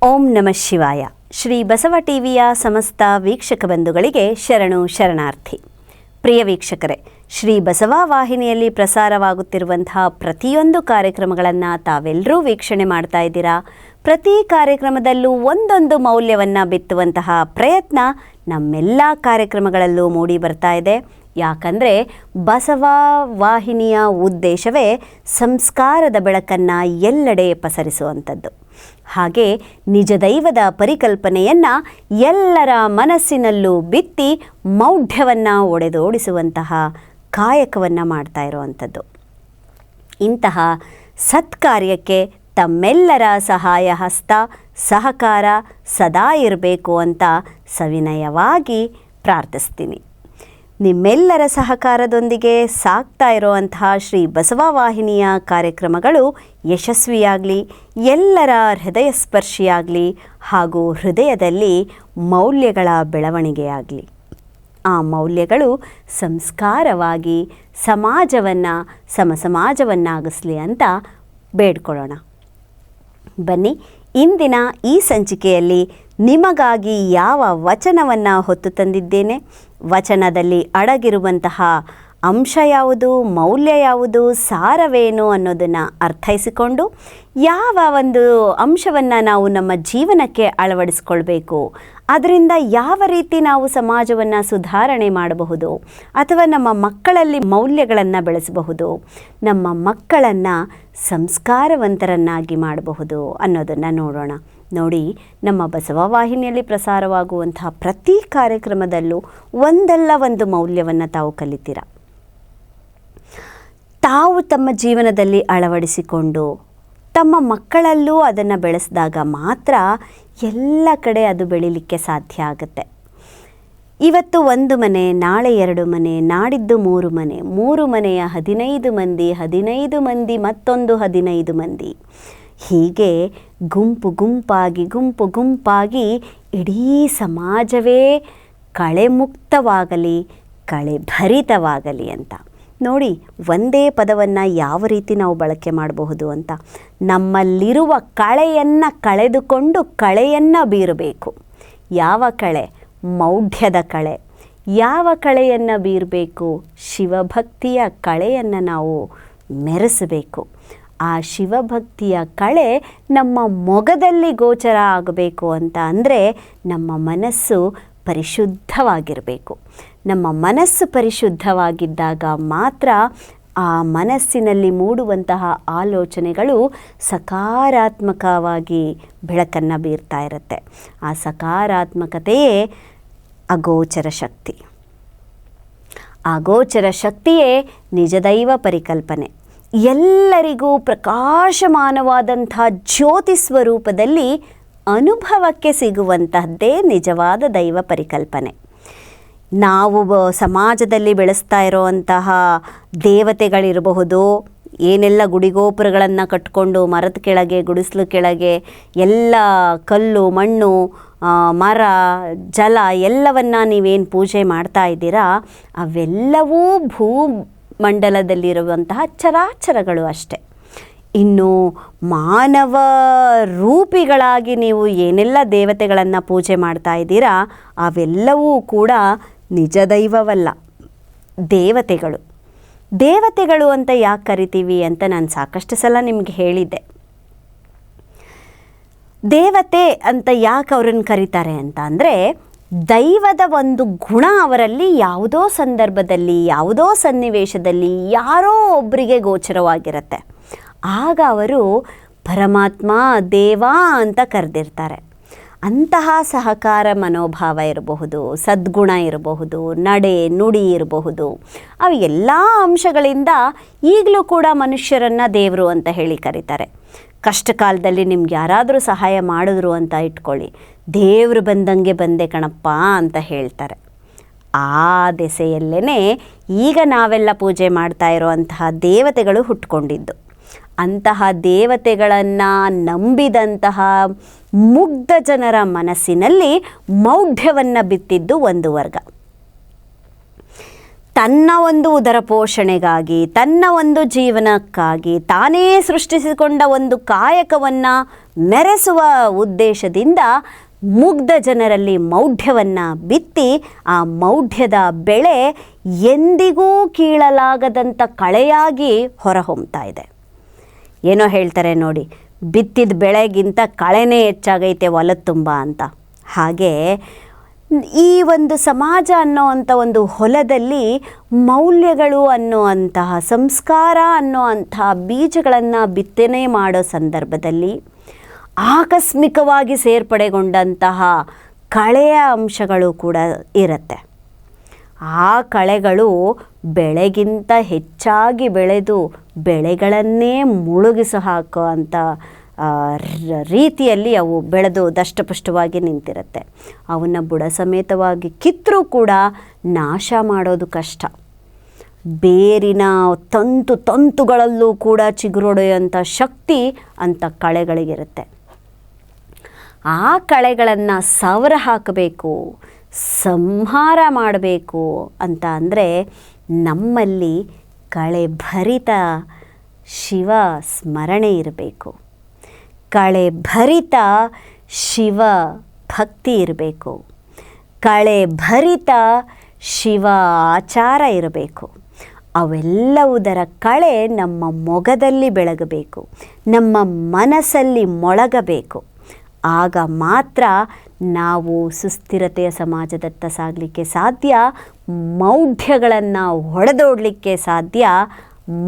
ಓಂ ನಮಃ ಶಿವಾಯ. ಶ್ರೀ ಬಸವ ಟಿವಿಯ ಸಮಸ್ತ ವೀಕ್ಷಕ ಬಂಧುಗಳಿಗೆ ಶರಣು ಶರಣಾರ್ಥಿ. ಪ್ರಿಯ ವೀಕ್ಷಕರೇ, ಶ್ರೀ ಬಸವ ವಾಹಿನಿಯಲ್ಲಿ ಪ್ರಸಾರವಾಗುತ್ತಿರುವಂತಹ ಪ್ರತಿಯೊಂದು ಕಾರ್ಯಕ್ರಮಗಳನ್ನು ತಾವೆಲ್ಲರೂ ವೀಕ್ಷಣೆ ಮಾಡ್ತಾ ಇದ್ದೀರಾ. ಪ್ರತಿ ಕಾರ್ಯಕ್ರಮದಲ್ಲೂ ಒಂದೊಂದು ಮೌಲ್ಯವನ್ನು ಬಿತ್ತುವಂತಹ ಪ್ರಯತ್ನ ನಮ್ಮೆಲ್ಲ ಕಾರ್ಯಕ್ರಮಗಳಲ್ಲೂ ಮೂಡಿ ಬರ್ತಾ ಇದೆ. ಯಾಕಂದರೆ ಬಸವ ವಾಹಿನಿಯ ಉದ್ದೇಶವೇ ಸಂಸ್ಕಾರದ ಬೆಳಕನ್ನು ಎಲ್ಲೆಡೆ ಪಸರಿಸುವಂಥದ್ದು. ಹಾಗೆ ನಿಜ ದೈವದ ಪರಿಕಲ್ಪನೆಯನ್ನು ಎಲ್ಲರ ಮನಸ್ಸಿನಲ್ಲೂ ಬಿತ್ತಿ ಮೌಢ್ಯವನ್ನು ಒಡೆದೋಡಿಸುವಂತಹ ಕಾಯಕವನ್ನು ಮಾಡ್ತಾ ಇರುವಂಥದ್ದು. ಇಂತಹ ಸತ್ಕಾರ್ಯಕ್ಕೆ ತಮ್ಮೆಲ್ಲರ ಸಹಾಯ ಹಸ್ತ ಸಹಕಾರ ಸದಾ ಇರಬೇಕು ಅಂತ ಸವಿನಯವಾಗಿ ಪ್ರಾರ್ಥಿಸ್ತೀನಿ. ನಿಮ್ಮೆಲ್ಲರ ಸಹಕಾರದೊಂದಿಗೆ ಸಾಗ್ತಾ ಇರುವಂತಹ ಶ್ರೀ ಬಸವ ವಾಹಿನಿಯ ಕಾರ್ಯಕ್ರಮಗಳು ಯಶಸ್ವಿಯಾಗಲಿ, ಎಲ್ಲರ ಹೃದಯ ಸ್ಪರ್ಶಿಯಾಗಲಿ ಹಾಗೂ ಹೃದಯದಲ್ಲಿ ಮೌಲ್ಯಗಳ ಬೆಳವಣಿಗೆಯಾಗಲಿ. ಆ ಮೌಲ್ಯಗಳು ಸಂಸ್ಕಾರವಾಗಿ ಸಮಾಜವನ್ನು ಸಮಸಮಾಜವನ್ನಾಗಿಸಲಿ ಅಂತ ಬೇಡ್ಕೊಳ್ಳೋಣ. ಬನ್ನಿ, ಇಂದಿನ ಈ ಸಂಚಿಕೆಯಲ್ಲಿ ನಿಮಗಾಗಿ ಯಾವ ವಚನವನ್ನು ಹೊತ್ತು ತಂದಿದ್ದೇನೆ, ವಚನದಲ್ಲಿ ಅಡಗಿರುವಂತಹ ಅಂಶ ಯಾವುದು, ಮೌಲ್ಯ ಯಾವುದು, ಸಾರವೇನು ಅನ್ನೋದನ್ನು ಅರ್ಥೈಸಿಕೊಂಡು ಯಾವ ಒಂದು ಅಂಶವನ್ನು ನಾವು ನಮ್ಮ ಜೀವನಕ್ಕೆ ಅಳವಡಿಸ್ಕೊಳ್ಬೇಕು, ಅದರಿಂದ ಯಾವ ರೀತಿ ನಾವು ಸಮಾಜವನ್ನು ಸುಧಾರಣೆ ಮಾಡಬಹುದು ಅಥವಾ ನಮ್ಮ ಮಕ್ಕಳಲ್ಲಿ ಮೌಲ್ಯಗಳನ್ನು ಬೆಳೆಸಬಹುದು, ನಮ್ಮ ಮಕ್ಕಳನ್ನು ಸಂಸ್ಕಾರವಂತರನ್ನಾಗಿ ಮಾಡಬಹುದು ಅನ್ನೋದನ್ನು ನೋಡೋಣ. ನೋಡಿ, ನಮ್ಮ ಬಸವ ವಾಹಿನಿಯಲ್ಲಿ ಪ್ರಸಾರವಾಗುವಂತಹ ಪ್ರತಿ ಕಾರ್ಯಕ್ರಮದಲ್ಲೂ ಒಂದಲ್ಲ ಒಂದು ಮೌಲ್ಯವನ್ನು ತಾವು ಕಲಿತೀರ. ತಾವು ತಮ್ಮ ಜೀವನದಲ್ಲಿ ಅಳವಡಿಸಿಕೊಂಡು ತಮ್ಮ ಮಕ್ಕಳಲ್ಲೂ ಅದನ್ನು ಬೆಳೆಸಿದಾಗ ಮಾತ್ರ ಎಲ್ಲ ಕಡೆ ಅದು ಬೆಳೀಲಿಕ್ಕೆ ಸಾಧ್ಯ ಆಗುತ್ತೆ. ಇವತ್ತು 1 ಮನೆ, ನಾಳೆ 2 ಮನೆ, ನಾಡಿದ್ದು 3 ಮನೆ, 3 ಮನೆಯ 15 ಮಂದಿ, 15 ಮಂದಿ ಮತ್ತೊಂದು 15 ಮಂದಿ, ಹೀಗೆ ಗುಂಪು ಗುಂಪಾಗಿ ಇಡೀ ಸಮಾಜವೇ ಕಳೆ ಮುಕ್ತವಾಗಲಿ, ಕಳೆ ಭರಿತವಾಗಲಿ ಅಂತ. ನೋಡಿ, ಒಂದೇ ಪದವನ್ನು ಯಾವ ರೀತಿ ನಾವು ಬಳಕೆ ಮಾಡಬಹುದು ಅಂತ. ನಮ್ಮಲ್ಲಿರುವ ಕಳೆಯನ್ನು ಕಳೆದುಕೊಂಡು ಕಳೆಯನ್ನು ಬೀರಬೇಕು. ಯಾವ ಕಳೆ? ಮೌಢ್ಯದ ಕಳೆ. ಯಾವ ಕಳೆಯನ್ನು ಬೀರಬೇಕು? ಶಿವಭಕ್ತಿಯ ಕಳೆಯನ್ನು ನಾವು ಮೆರೆಸಬೇಕು. ಆ ಶಿವಭಕ್ತಿಯ ಕಳೆ ನಮ್ಮ ಮೊಗದಲ್ಲಿ ಗೋಚರ ಆಗಬೇಕು ಅಂತ ಅಂದರೆ ನಮ್ಮ ಮನಸ್ಸು ಪರಿಶುದ್ಧವಾಗಿರಬೇಕು. ನಮ್ಮ ಮನಸ್ಸು ಪರಿಶುದ್ಧವಾಗಿದ್ದಾಗ ಮಾತ್ರ ಆ ಮನಸ್ಸಿನಲ್ಲಿ ಮೂಡುವಂತಹ ಆಲೋಚನೆಗಳು ಸಕಾರಾತ್ಮಕವಾಗಿ ಬೆಳಕನ್ನು ಬೀರ್ತಾ ಇರುತ್ತೆ. ಆ ಸಕಾರಾತ್ಮಕತೆಯೇ ಅಗೋಚರ ಶಕ್ತಿ. ಅಗೋಚರ ಶಕ್ತಿಯೇ ನಿಜದೈವ ಪರಿಕಲ್ಪನೆ. ಎಲ್ಲರಿಗೂ ಪ್ರಕಾಶಮಾನವಾದಂಥ ಜ್ಯೋತಿ ಸ್ವರೂಪದಲ್ಲಿ ಅನುಭವಕ್ಕೆ ಸಿಗುವಂತಹದ್ದೇ ನಿಜವಾದ ದೈವ ಪರಿಕಲ್ಪನೆ. ನಾವು ಸಮಾಜದಲ್ಲಿ ಬೆಳೆಸ್ತಾ ಇರೋವಂತಹ ದೇವತೆಗಳಿರಬಹುದು, ಏನೆಲ್ಲ ಗುಡಿಗೋಪುರಗಳನ್ನು ಕಟ್ಕೊಂಡು ಮರದ ಕೆಳಗೆ, ಗುಡಿಸಲು ಕೆಳಗೆ ಎಲ್ಲ ಕಲ್ಲು ಮಣ್ಣು ಮರ ಜಲ ಎಲ್ಲವನ್ನು ನೀವೇನು ಪೂಜೆ ಮಾಡ್ತಾ ಇದ್ದೀರಾ, ಅವೆಲ್ಲವೂ ಭೂಮಂಡಲದಲ್ಲಿರುವಂತಹ ಚರಾಚರಗಳು ಅಷ್ಟೆ. ಇನ್ನು ಮಾನವ ರೂಪಿಗಳಾಗಿ ನೀವು ಏನೆಲ್ಲ ದೇವತೆಗಳನ್ನು ಪೂಜೆ ಮಾಡ್ತಾ ಇದ್ದೀರಾ, ಅವೆಲ್ಲವೂ ಕೂಡ ನಿಜ ದೈವವಲ್ಲ, ದೇವತೆಗಳು. ದೇವತೆಗಳು ಅಂತ ಯಾಕೆ ಕರಿತೀವಿ ಅಂತ ನಾನು ಸಾಕಷ್ಟು ಸಲ ನಿಮಗೆ ಹೇಳಿದ್ದೆ. ದೇವತೆ ಅಂತ ಯಾಕೆ ಅವ್ರನ್ನ ಕರೀತಾರೆ ಅಂತ ಅಂದರೆ, ದೈವದ ಒಂದು ಗುಣ ಅವರಲ್ಲಿ ಯಾವುದೋ ಸಂದರ್ಭದಲ್ಲಿ, ಯಾವುದೋ ಸನ್ನಿವೇಶದಲ್ಲಿ ಯಾರೋ ಒಬ್ಬರಿಗೆ ಗೋಚರವಾಗಿರುತ್ತೆ. ಆಗ ಅವರು ಪರಮಾತ್ಮ, ದೇವ ಅಂತ ಕರೆದಿರ್ತಾರೆ. ಅಂತಹ ಸಹಕಾರ ಮನೋಭಾವ ಇರಬಹುದು, ಸದ್ಗುಣ ಇರಬಹುದು, ನಡೆ ನುಡಿ ಇರಬಹುದು. ಅವು ಎಲ್ಲ ಅಂಶಗಳಿಂದ ಈಗಲೂ ಕೂಡ ಮನುಷ್ಯರನ್ನು ದೇವರು ಅಂತ ಹೇಳಿ ಕರೀತಾರೆ. ಕಷ್ಟ ಕಾಲದಲ್ಲಿ ನಿಮ್ಗೆ ಯಾರಾದರೂ ಸಹಾಯ ಮಾಡಿದ್ರು ಅಂತ ಇಟ್ಕೊಳ್ಳಿ, ದೇವರು ಬಂದಂಗೆ ಬಂದೆ ಕಣಪ್ಪ ಅಂತ ಹೇಳ್ತಾರೆ. ಆ ದೆಸೆಯಲ್ಲೇ ಈಗ ನಾವೆಲ್ಲ ಪೂಜೆ ಮಾಡ್ತಾ ಇರೋವಂತಹ ದೇವತೆಗಳು ಹುಟ್ಕೊಂಡಿದ್ದು. ಅಂತಹ ದೇವತೆಗಳನ್ನು ನಂಬಿದಂತಹ ಮುಗ್ಧ ಜನರ ಮನಸ್ಸಿನಲ್ಲಿ ಮೌಢ್ಯವನ್ನು ಬಿತ್ತಿದ್ದು ಒಂದು ವರ್ಗ. ತನ್ನ ಒಂದು ಉದರ ಪೋಷಣೆಗಾಗಿ, ತನ್ನ ಒಂದು ಜೀವನಕ್ಕಾಗಿ ತಾನೇ ಸೃಷ್ಟಿಸಿಕೊಂಡ ಒಂದು ಕಾಯಕವನ್ನು ಮೆರೆಸುವ ಉದ್ದೇಶದಿಂದ ಮುಗ್ಧ ಜನರಲ್ಲಿ ಮೌಢ್ಯವನ್ನು ಬಿತ್ತಿ ಆ ಮೌಢ್ಯದ ಬೆಳೆ ಎಂದಿಗೂ ಕೀಳಲಾಗದಂಥ ಕಳೆಯಾಗಿ ಹೊರಹೊಮ್ತಾ ಇದೆ. ಏನೋ ಹೇಳ್ತಾರೆ ನೋಡಿ, ಬಿತ್ತಿದ ಬೆಳೆಗಿಂತ ಕಳೆನೇ ಹೆಚ್ಚಾಗೈತೆ ಹೊಲದ ತುಂಬ ಅಂತ. ಹಾಗೆ ಈ ಒಂದು ಸಮಾಜ ಅನ್ನೋವಂಥ ಒಂದು ಹೊಲದಲ್ಲಿ ಮೌಲ್ಯಗಳು ಅನ್ನುವಂತಹ, ಸಂಸ್ಕಾರ ಅನ್ನುವಂತಹ ಬೀಜಗಳನ್ನು ಬಿತ್ತನೆ ಮಾಡೋ ಸಂದರ್ಭದಲ್ಲಿ ಆಕಸ್ಮಿಕವಾಗಿ ಸೇರ್ಪಡೆಗೊಂಡಂತಹ ಕಳೆಯ ಅಂಶಗಳು ಕೂಡ ಇರುತ್ತೆ. ಆ ಕಳೆಗಳು ಬೆಳೆಗಿಂತ ಹೆಚ್ಚಾಗಿ ಬೆಳೆದು ಬೆಳೆಗಳನ್ನೇ ಮುಳುಗಿಸಿ ಹಾಕುವಂಥ ರೀತಿಯಲ್ಲಿ ಅವು ಬೆಳೆದು ದಷ್ಟಪುಷ್ಟವಾಗಿ ನಿಂತಿರುತ್ತೆ. ಅವನ್ನು ಬುಡ ಸಮೇತವಾಗಿ ಕಿತ್ತರೂ ಕೂಡ ನಾಶ ಮಾಡೋದು ಕಷ್ಟ. ಬೇರಿನ ತಂತುಗಳಲ್ಲೂ ಕೂಡ ಚಿಗುರೊಡೆಯುವಂಥ ಶಕ್ತಿ ಅಂಥ ಕಳೆಗಳಿಗಿರುತ್ತೆ. ಆ ಕಳೆಗಳನ್ನು ಸವರ ಹಾಕಬೇಕು, ಸಂಹಾರ ಮಾಡಬೇಕು ಅಂತ ಅಂದರೆ ನಮ್ಮಲ್ಲಿ ಕಳೆಭರಿತ ಶಿವ ಸ್ಮರಣೆ ಇರಬೇಕು, ಕಳೆಭರಿತ ಶಿವ ಭಕ್ತಿ ಇರಬೇಕು, ಕಳೆಭರಿತ ಶಿವ ಆಚಾರ ಇರಬೇಕು. ಅವೆಲ್ಲವುದರ ಕಳೆ ನಮ್ಮ ಮೊಗದಲ್ಲಿ ಬೆಳಗಬೇಕು, ನಮ್ಮ ಮನಸ್ಸಲ್ಲಿ ಮೊಳಗಬೇಕು. ಆಗ ಮಾತ್ರ ನಾವು ಸುಸ್ಥಿರತೆಯ ಸಮಾಜದತ್ತ ಸಾಗಲಿಕ್ಕೆ ಸಾಧ್ಯ, ಮೌಢ್ಯಗಳನ್ನು ಹೊಡೆದೋಡಲಿಕ್ಕೆ ಸಾಧ್ಯ,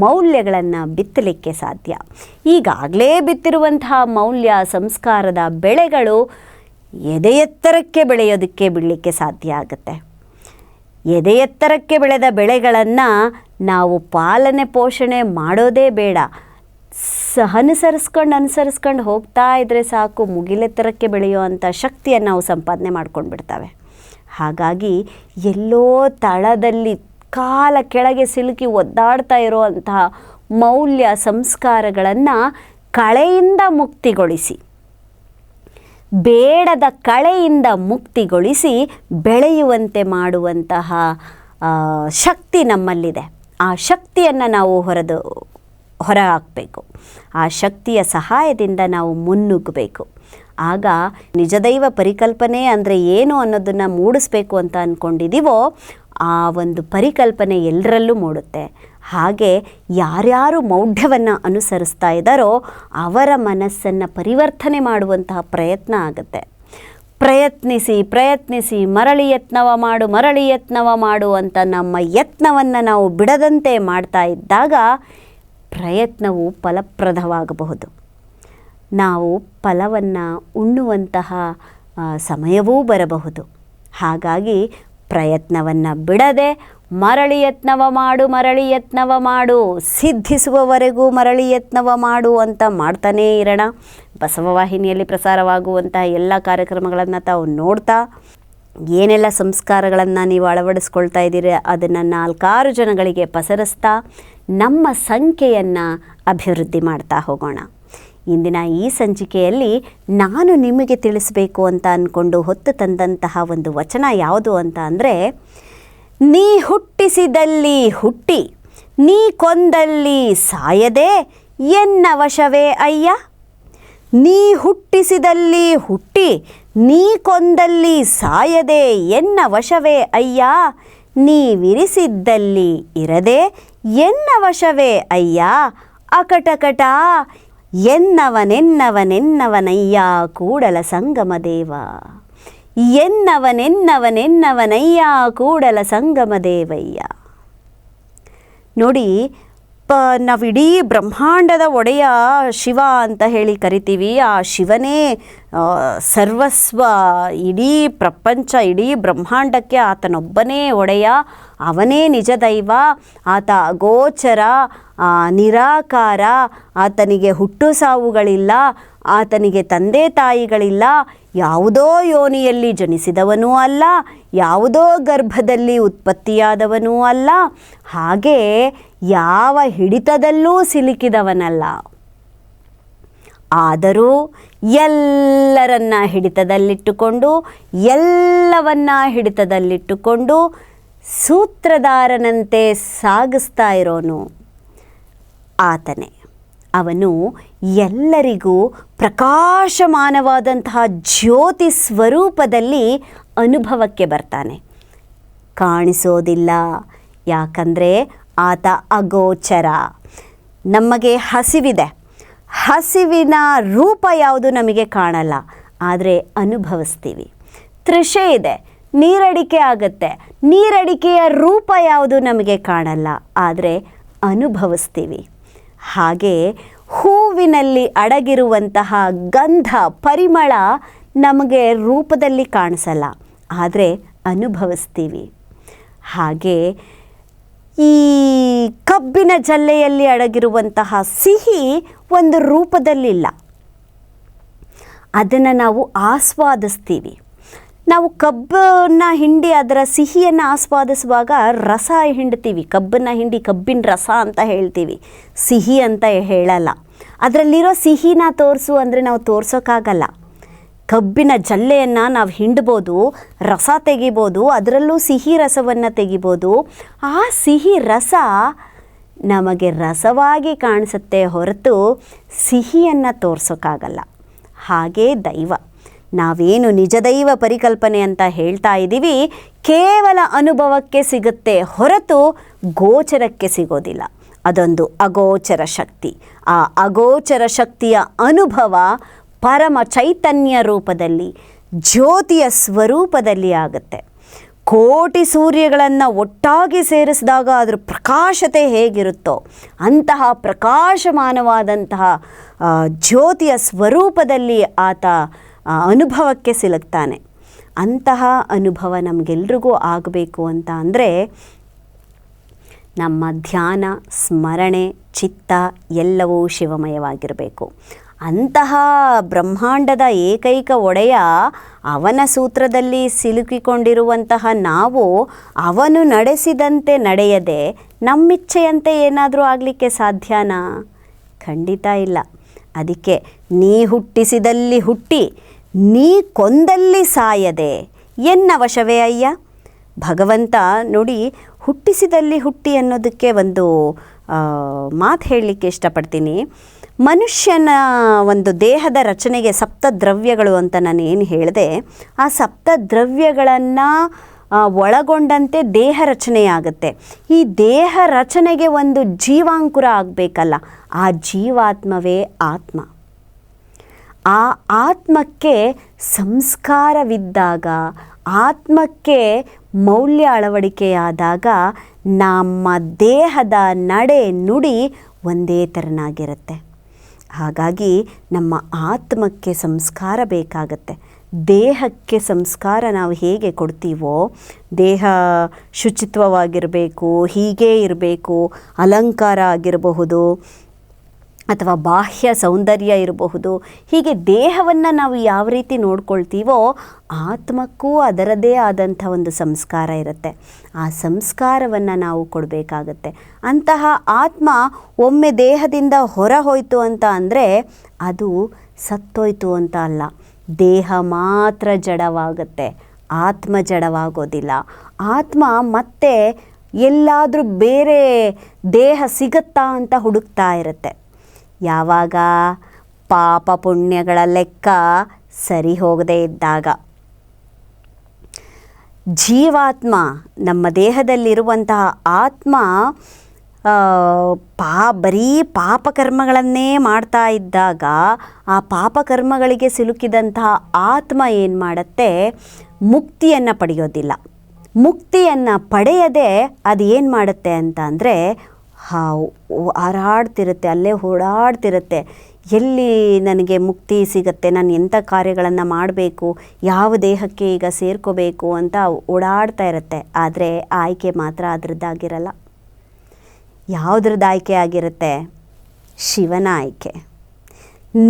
ಮೌಲ್ಯಗಳನ್ನು ಬಿತ್ತಲಿಕ್ಕೆ ಸಾಧ್ಯ. ಈಗಾಗಲೇ ಬಿತ್ತಿರುವಂತಹ ಮೌಲ್ಯ ಸಂಸ್ಕಾರದ ಬೆಳೆಗಳು ಎದೆ ಎತ್ತರಕ್ಕೆ ಬೆಳೆಯೋದಕ್ಕೆ ಬಿಡಲಿಕ್ಕೆ ಸಾಧ್ಯ ಆಗುತ್ತೆ. ಎದೆ ಎತ್ತರಕ್ಕೆ ಬೆಳೆದ ಬೆಳೆಗಳನ್ನು ನಾವು ಪಾಲನೆ ಪೋಷಣೆ ಮಾಡೋದೇ ಬೇಡ, ಅನುಸರಿಸ್ಕೊಂಡು ಹೋಗ್ತಾ ಇದ್ದರೆ ಸಾಕು, ಮುಗಿಲೆತ್ತರಕ್ಕೆ ಬೆಳೆಯುವಂಥ ಶಕ್ತಿಯನ್ನು ನಾವು ಸಂಪಾದನೆ ಮಾಡ್ಕೊಂಡು ಬಿಡ್ತವೆ. ಹಾಗಾಗಿ ಎಲ್ಲೋ ತಳದಲ್ಲಿ ಕಾಲ ಕೆಳಗೆ ಸಿಲುಕಿ ಒದ್ದಾಡ್ತಾ ಇರುವಂತಹ ಮೌಲ್ಯ ಸಂಸ್ಕಾರಗಳನ್ನು ಕಳೆಯಿಂದ ಮುಕ್ತಿಗೊಳಿಸಿ, ಬೇಡದ ಕಳೆಯಿಂದ ಮುಕ್ತಿಗೊಳಿಸಿ ಬೆಳೆಯುವಂತೆ ಮಾಡುವಂತಹ ಶಕ್ತಿ ನಮ್ಮಲ್ಲಿದೆ. ಆ ಶಕ್ತಿಯನ್ನು ನಾವು ಹೊರ ಹಾಕಬೇಕು. ಆ ಶಕ್ತಿಯ ಸಹಾಯದಿಂದ ನಾವು ಮುನ್ನುಗ್ಗಬೇಕು. ಆಗ ನಿಜದೈವ ಪರಿಕಲ್ಪನೆ ಅಂದರೆ ಏನು ಅನ್ನೋದನ್ನು ಮೂಡಿಸ್ಬೇಕು ಅಂತ ಅಂದ್ಕೊಂಡಿದ್ದೀವೋ ಆ ಒಂದು ಪರಿಕಲ್ಪನೆ ಎಲ್ಲರಲ್ಲೂ ಮೂಡುತ್ತೆ. ಹಾಗೆ ಯಾರ್ಯಾರು ಮೌಢ್ಯವನ್ನು ಅನುಸರಿಸ್ತಾ ಇದ್ದಾರೋ ಅವರ ಮನಸ್ಸನ್ನು ಪರಿವರ್ತನೆ ಮಾಡುವಂತಹ ಪ್ರಯತ್ನ ಆಗುತ್ತೆ. ಪ್ರಯತ್ನಿಸಿ ಮರಳಿ ಯತ್ನವ ಮಾಡು ಅಂತ ನಮ್ಮ ಯತ್ನವನ್ನು ನಾವು ಬಿಡದಂತೆ ಮಾಡ್ತಾ ಇದ್ದಾಗ ಪ್ರಯತ್ನವು ಫಲಪ್ರದವಾಗಬಹುದು. ನಾವು ಫಲವನ್ನು ಉಣ್ಣುವಂತಹ ಸಮಯವೂ ಬರಬಹುದು. ಹಾಗಾಗಿ ಪ್ರಯತ್ನವನ್ನು ಬಿಡದೆ ಮರಳಿ ಯತ್ನವ ಮಾಡು, ಸಿದ್ಧಿಸುವವರೆಗೂ ಮರಳಿ ಯತ್ನವ ಮಾಡು ಅಂತ ಮಾಡ್ತಾನೇ ಇರೋಣ. ಬಸವವಾಹಿನಿಯಲ್ಲಿ ಪ್ರಸಾರವಾಗುವಂತಹ ಎಲ್ಲ ಕಾರ್ಯಕ್ರಮಗಳನ್ನು ತಾವು ನೋಡ್ತಾ ಏನೆಲ್ಲ ಸಂಸ್ಕಾರಗಳನ್ನು ನೀವು ಅಳವಡಿಸ್ಕೊಳ್ತಾ ಇದ್ದೀರಿ ಅದನ್ನು 4 ಜನಗಳಿಗೆ ಪಸರಿಸ್ತಾ ನಮ್ಮ ಸಂಖ್ಯೆಯನ್ನು ಅಭಿವೃದ್ಧಿ ಮಾಡ್ತಾ ಹೋಗೋಣ. ಇಂದಿನ ಈ ಸಂಚಿಕೆಯಲ್ಲಿ ನಾನು ನಿಮಗೆ ತಿಳಿಸಬೇಕು ಅಂತ ಅಂದ್ಕೊಂಡು ಹೊತ್ತು ತಂದಂತಹ ಒಂದು ವಚನ ಯಾವುದು ಅಂತ ಅಂದರೆ, ನೀ ಹುಟ್ಟಿಸಿದಲ್ಲಿ ಹುಟ್ಟಿ ನೀ ಕೊಂದಲ್ಲಿ ಸಾಯದೆ ಎನ್ನ ವಶವೇ ಅಯ್ಯ. ನೀ ಹುಟ್ಟಿಸಿದಲ್ಲಿ ಹುಟ್ಟಿ ನೀ ಕೊಂದಲ್ಲಿ ಸಾಯದೆ ಎನ್ನ ವಶವೇ ಅಯ್ಯ. ನೀವಿರಿಸಿದ್ದಲ್ಲಿ ಇರದೆ ಎನ್ನ ವಶವೇ ಅಯ್ಯ. ಅಕಟಕಟ ಎನ್ನವನೆನ್ನವನೆನ್ನವನಯ್ಯ ಕೂಡಲ ಸಂಗಮ ದೇವ. ಎನ್ನವನೆನ್ನವನೆನ್ನವನಯ್ಯ ಕೂಡಲ ಸಂಗಮ ದೇವಯ್ಯ. ನೋಡಿ, ನಾವಿಡೀ ಬ್ರಹ್ಮಾಂಡದ ಒಡೆಯ ಶಿವ ಅಂತ ಹೇಳಿ ಕರಿತೀವಿ. ಆ ಶಿವನೇ ಸರ್ವಸ್ವ, ಇಡೀ ಪ್ರಪಂಚ, ಇಡೀ ಬ್ರಹ್ಮಾಂಡಕ್ಕೆ ಆತನೊಬ್ಬನೇ ಒಡೆಯ, ಅವನೇ ನಿಜ ದೈವ. ಆತ ಅಗೋಚರ, ನಿರಾಕಾರ, ಆತನಿಗೆ ಹುಟ್ಟು ಸಾವುಗಳಿಲ್ಲ, ಆತನಿಗೆ ತಂದೆ ತಾಯಿಗಳಿಲ್ಲ, ಯಾವುದೋ ಯೋನಿಯಲ್ಲಿ ಜನಿಸಿದವನೂ ಅಲ್ಲ, ಯಾವುದೋ ಗರ್ಭದಲ್ಲಿ ಉತ್ಪತ್ತಿಯಾದವನೂ ಅಲ್ಲ, ಹಾಗೆ ಯಾವ ಹಿಡಿತದಲ್ಲೂ ಸಿಲುಕಿದವನಲ್ಲ. ಆದರೂ ಎಲ್ಲರನ್ನ ಹಿಡಿತದಲ್ಲಿಟ್ಟುಕೊಂಡು, ಎಲ್ಲವನ್ನ ಹಿಡಿತದಲ್ಲಿಟ್ಟುಕೊಂಡು ಸೂತ್ರಧಾರನಂತೆ ಸಾಗಿಸ್ತಾ ಇರೋನು ಆತನೇ. ಅವನು ಎಲ್ಲರಿಗೂ ಪ್ರಕಾಶಮಾನವಾದಂತಹ ಜ್ಯೋತಿ ಸ್ವರೂಪದಲ್ಲಿ ಅನುಭವಕ್ಕೆ ಬರ್ತಾನೆ. ಕಾಣಿಸೋದಿಲ್ಲ, ಯಾಕಂದರೆ ಆತ ಅಗೋಚರ. ನಮಗೆ ಹಸಿವಿದೆ, ಹಸಿವಿನ ರೂಪ ಯಾವುದು ನಮಗೆ ಕಾಣಲ್ಲ, ಆದರೆ ಅನುಭವಿಸ್ತೀವಿ. ತೃಷೆ ಇದೆ, ನೀರಡಿಕೆ ಆಗುತ್ತೆ, ನೀರಡಿಕೆಯ ರೂಪ ಯಾವುದು ನಮಗೆ ಕಾಣಲ್ಲ, ಆದರೆ ಅನುಭವಿಸ್ತೀವಿ. ಹಾಗೆ ಹೂವಿನಲ್ಲಿ ಅಡಗಿರುವಂತಹ ಗಂಧ ಪರಿಮಳ ನಮಗೆ ರೂಪದಲ್ಲಿ ಕಾಣಿಸಲ್ಲ, ಆದರೆ ಅನುಭವಿಸ್ತೀವಿ. ಹಾಗೆ ಈ ಕಬ್ಬಿನ ಜಲ್ಲೆಯಲ್ಲಿ ಅಡಗಿರುವಂತಹ ಸಿಹಿ ಒಂದು ರೂಪದಲ್ಲಿಲ್ಲ, ಅದನ್ನು ನಾವು ಆಸ್ವಾದಿಸ್ತೀವಿ. ನಾವು ಕಬ್ಬನ್ನು ಹಿಂಡಿ ಅದರ ಸಿಹಿಯನ್ನು ಆಸ್ವಾದಿಸುವಾಗ ರಸ ಹಿಂಡ್ತೀವಿ. ಕಬ್ಬನ್ನು ಹಿಂಡಿ ಕಬ್ಬಿನ ರಸ ಅಂತ ಹೇಳ್ತೀವಿ, ಸಿಹಿ ಅಂತ ಹೇಳಲ್ಲ. ಅದರಲ್ಲಿರೋ ಸಿಹಿನ ತೋರಿಸು ಅಂದರೆ ನಾವು ತೋರ್ಸೋಕ್ಕಾಗಲ್ಲ. ಕಬ್ಬಿನ ಜಲ್ಲೆಯನ್ನು ನಾವು ಹಿಂಡ್ಬೋದು, ರಸ ತೆಗಿಬೋದು, ಅದರಲ್ಲೂ ಸಿಹಿ ರಸವನ್ನು ತೆಗಿಬೋದು. ಆ ಸಿಹಿ ರಸ ನಮಗೆ ರಸವಾಗಿ ಕಾಣಿಸುತ್ತೆ ಹೊರತು ಸಿಹಿಯನ್ನು ತೋರ್ಸೋಕ್ಕಾಗಲ್ಲ. ಹಾಗೇ ದೈವ, ನಾವೇನು ನಿಜ ದೈವ ಪರಿಕಲ್ಪನೆ ಅಂತ ಹೇಳ್ತಾ ಇದ್ದೀವಿ, ಕೇವಲ ಅನುಭವಕ್ಕೆ ಸಿಗುತ್ತೆ ಹೊರತು ಗೋಚರಕ್ಕೆ ಸಿಗೋದಿಲ್ಲ. ಅದೊಂದು ಅಗೋಚರ ಶಕ್ತಿ. ಆ ಅಗೋಚರ ಶಕ್ತಿಯ ಅನುಭವ ಪರಮ ಚೈತನ್ಯ ರೂಪದಲ್ಲಿ, ಜ್ಯೋತಿಯ ಸ್ವರೂಪದಲ್ಲಿ ಆಗುತ್ತೆ. ಕೋಟಿ ಸೂರ್ಯಗಳನ್ನು ಒಟ್ಟಾಗಿ ಸೇರಿಸಿದಾಗ ಅದರ ಪ್ರಕಾಶತೆ ಹೇಗಿರುತ್ತೋ ಅಂತಹ ಪ್ರಕಾಶಮಾನವಾದಂತಹ ಜ್ಯೋತಿಯ ಸ್ವರೂಪದಲ್ಲಿ ಆತ ಅನುಭವಕ್ಕೆ ಸಿಲುಕ್ತಾನೆ. ಅಂತಹ ಅನುಭವ ನಮಗೆಲ್ರಿಗೂ ಆಗಬೇಕು ಅಂತ ಅಂದರೆ ನಮ್ಮ ಧ್ಯಾನ, ಸ್ಮರಣೆ, ಚಿತ್ತ ಎಲ್ಲವೂ ಶಿವಮಯವಾಗಿರಬೇಕು. ಅಂತಹ ಬ್ರಹ್ಮಾಂಡದ ಏಕೈಕ ಒಡೆಯ ಅವನ ಸೂತ್ರದಲ್ಲಿ ಸಿಲುಕಿಕೊಂಡಿರುವಂತಹ ನಾವು ಅವನು ನಡೆಸಿದಂತೆ ನಡೆಯದೆ ನಮ್ಮಿಚ್ಛೆಯಂತೆ ಏನಾದರೂ ಆಗಲಿಕ್ಕೆ ಸಾಧ್ಯನಾ? ಖಂಡಿತ ಇಲ್ಲ. ಅದಕ್ಕೆ ನೀ ಹುಟ್ಟಿಸಿದಲ್ಲಿ ಹುಟ್ಟಿ, ನೀ ಕೊಂದಲ್ಲಿ ಸಾಯದೆ ಎನ್ನ ವಶವೇ ಅಯ್ಯ. ಭಗವಂತ ನೋಡಿ, ಹುಟ್ಟಿಸಿದಲ್ಲಿ ಹುಟ್ಟಿ ಅನ್ನೋದಕ್ಕೆ ಒಂದು ಮಾತು ಹೇಳಲಿಕ್ಕೆ ಇಷ್ಟಪಡ್ತೀನಿ. ಮನುಷ್ಯನ ಒಂದು ದೇಹದ ರಚನೆಗೆ ಸಪ್ತದ್ರವ್ಯಗಳು ಅಂತ ನಾನು ಏನು ಹೇಳಿದೆ, ಆ ಸಪ್ತದ್ರವ್ಯಗಳನ್ನು ಒಳಗೊಂಡಂತೆ ದೇಹ ರಚನೆಯಾಗುತ್ತೆ. ಈ ದೇಹ ರಚನೆಗೆ ಒಂದು ಜೀವಾಂಕುರ ಆಗಬೇಕಲ್ಲ, ಆ ಜೀವಾತ್ಮವೇ ಆತ್ಮ. ಆ ಆತ್ಮಕ್ಕೆ ಸಂಸ್ಕಾರವಿದ್ದಾಗ, ಆತ್ಮಕ್ಕೆ ಮೌಲ್ಯ ಅಳವಡಿಕೆಯಾದಾಗ ನಮ್ಮ ದೇಹದ ನಡೆ ನುಡಿ ಒಂದೇ ಥರನಾಗಿರುತ್ತೆ. ಹಾಗಾಗಿ ನಮ್ಮ ಆತ್ಮಕ್ಕೆ ಸಂಸ್ಕಾರ ಬೇಕಾಗತ್ತೆ. ದೇಹಕ್ಕೆ ಸಂಸ್ಕಾರ ನಾವು ಹೇಗೆ ಕೊಡ್ತೀವೋ, ದೇಹ ಶುಚಿತ್ವವಾಗಿರಬೇಕು, ಹೀಗೇ ಇರಬೇಕು, ಅಲಂಕಾರ ಆಗಿರಬಹುದು ಅಥವಾ ಬಾಹ್ಯ ಸೌಂದರ್ಯ ಇರಬಹುದು, ಹೀಗೆ ದೇಹವನ್ನು ನಾವು ಯಾವ ರೀತಿ ನೋಡ್ಕೊಳ್ತೀವೋ ಆತ್ಮಕ್ಕೂ ಅದರದೇ ಆದಂಥ ಒಂದು ಸಂಸ್ಕಾರ ಇರುತ್ತೆ. ಆ ಸಂಸ್ಕಾರವನ್ನು ನಾವು ಕೊಡಬೇಕಾಗತ್ತೆ. ಅಂತಹ ಆತ್ಮ ಒಮ್ಮೆ ದೇಹದಿಂದ ಹೊರ ಹೋಯಿತು ಅಂತ ಅಂದರೆ ಅದು ಸತ್ತೋಯ್ತು ಅಂತ ಅಲ್ಲ, ದೇಹ ಮಾತ್ರ ಜಡವಾಗುತ್ತೆ, ಆತ್ಮ ಜಡವಾಗೋದಿಲ್ಲ. ಆತ್ಮ ಮತ್ತೆ ಎಲ್ಲಾದರೂ ಬೇರೆ ದೇಹ ಸಿಗುತ್ತಾ ಅಂತ ಹುಡುಕ್ತಾ ಇರುತ್ತೆ. ಯಾವಾಗ ಪಾಪ ಪುಣ್ಯಗಳ ಲೆಕ್ಕ ಸರಿ ಹೋಗದೇ ಇದ್ದಾಗ. ಜೀವಾತ್ಮ, ನಮ್ಮ ದೇಹದಲ್ಲಿರುವಂತಹ ಆತ್ಮ ಬರೀ ಪಾಪಕರ್ಮಗಳನ್ನೇ ಮಾಡ್ತಾ ಇದ್ದಾಗ ಆ ಪಾಪಕರ್ಮಗಳಿಗೆ ಸಿಲುಕಿದಂತಹ ಆತ್ಮ ಏನು ಮಾಡುತ್ತೆ, ಮುಕ್ತಿಯನ್ನು ಪಡೆಯೋದಿಲ್ಲ. ಮುಕ್ತಿಯನ್ನು ಪಡೆಯದೆ ಅದು ಏನು ಮಾಡುತ್ತೆ ಅಂತ ಅಂದರೆ ಹಾರಾಡ್ತಿರುತ್ತೆ, ಅಲ್ಲೇ ಓಡಾಡ್ತಿರುತ್ತೆ. ಎಲ್ಲಿ ನನಗೆ ಮುಕ್ತಿ ಸಿಗುತ್ತೆ, ನಾನು ಎಂಥ ಕಾರ್ಯಗಳನ್ನು ಮಾಡಬೇಕು, ಯಾವ ದೇಹಕ್ಕೆ ಈಗ ಸೇರ್ಕೋಬೇಕು ಅಂತ ಓಡಾಡ್ತಾ ಇರುತ್ತೆ. ಆದರೆ ಆಯ್ಕೆ ಮಾತ್ರ ಅದರದ್ದಾಗಿರಲ್ಲ. ಯಾವುದ್ರದ್ದು ಆಯ್ಕೆ ಆಗಿರುತ್ತೆ? ಶಿವನ ಆಯ್ಕೆ.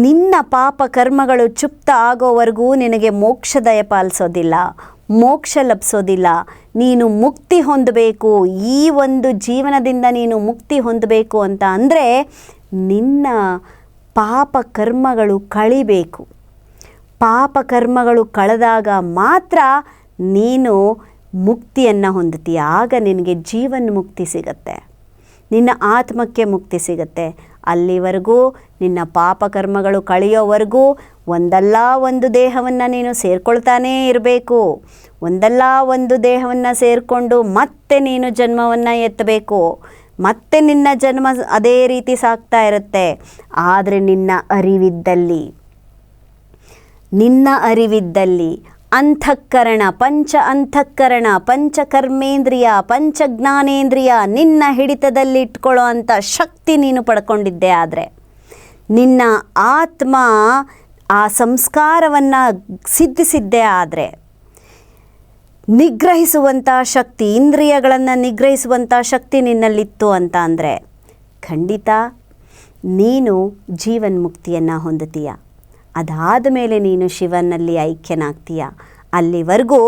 ನಿನ್ನ ಪಾಪ ಕರ್ಮಗಳು ಚುಪ್ತ ಆಗೋವರೆಗೂ ನಿನಗೆ ಮೋಕ್ಷ ದಯಪಾಲಿಸೋದಿಲ್ಲ, ಮೋಕ್ಷ ಲಭಿಸೋದಿಲ್ಲ. ನೀನು ಮುಕ್ತಿ ಹೊಂದಬೇಕು, ಈ ಒಂದು ಜೀವನದಿಂದ ನೀನು ಮುಕ್ತಿ ಹೊಂದಬೇಕು ಅಂತ ಅಂದರೆ ನಿನ್ನ ಪಾಪ ಕರ್ಮಗಳು ಕಳಿಬೇಕು. ಪಾಪ ಕರ್ಮಗಳು ಕಳೆದಾಗ ಮಾತ್ರ ನೀನು ಮುಕ್ತಿಯನ್ನು ಹೊಂದುತ್ತೀಯ. ಆಗ ನಿನಗೆ ಜೀವನ ಮುಕ್ತಿ ಸಿಗತ್ತೆ, ನಿನ್ನ ಆತ್ಮಕ್ಕೆ ಮುಕ್ತಿ ಸಿಗತ್ತೆ. ಅಲ್ಲಿವರೆಗೂ ನಿನ್ನ ಪಾಪಕರ್ಮಗಳು ಕಳೆಯೋವರೆಗೂ ಒಂದಲ್ಲ ಒಂದು ದೇಹವನ್ನು ನೀನು ಸೇರಿಕೊಳ್ತಾನೇ ಇರಬೇಕು. ಒಂದಲ್ಲ ಒಂದು ದೇಹವನ್ನು ಸೇರಿಕೊಂಡು ಮತ್ತೆ ನೀನು ಜನ್ಮವನ್ನು ಎತ್ತಬೇಕು. ಮತ್ತೆ ನಿನ್ನ ಜನ್ಮ ಅದೇ ರೀತಿ ಸಾಗ್ತಾ ಇರುತ್ತೆ. ಆದರೆ ನಿನ್ನ ಅರಿವಿದ್ದಲ್ಲಿ ಅಂತಃಕರಣ, ಪಂಚಕರ್ಮೇಂದ್ರಿಯ, ಪಂಚಜ್ಞಾನೇಂದ್ರಿಯ ನಿನ್ನ ಹಿಡಿತದಲ್ಲಿ ಇಟ್ಕೊಳ್ಳೋ ಅಂಥ ಶಕ್ತಿ ನೀನು ಪಡ್ಕೊಂಡಿದ್ದೆ ಆದರೆ, ನಿನ್ನ ಆತ್ಮ ಆ ಸಂಸ್ಕಾರವನ್ನು ಸಿದ್ಧಿಸಿದ್ದೇ ಆದರೆ, ನಿಗ್ರಹಿಸುವಂಥ ಶಕ್ತಿ, ಇಂದ್ರಿಯಗಳನ್ನು ನಿಗ್ರಹಿಸುವಂಥ ಶಕ್ತಿ ನಿನ್ನಲ್ಲಿತ್ತು ಅಂತ ಅಂದರೆ ಖಂಡಿತ ನೀನು ಜೀವನ್ಮುಕ್ತಿಯನ್ನು ಹೊಂದುತ್ತೀಯ. ಅದಾದ ಮೇಲೆ ನೀನು ಶಿವನಲ್ಲಿ ಐಕ್ಯನಾಗ್ತೀಯ. ಅಲ್ಲಿವರೆಗೂ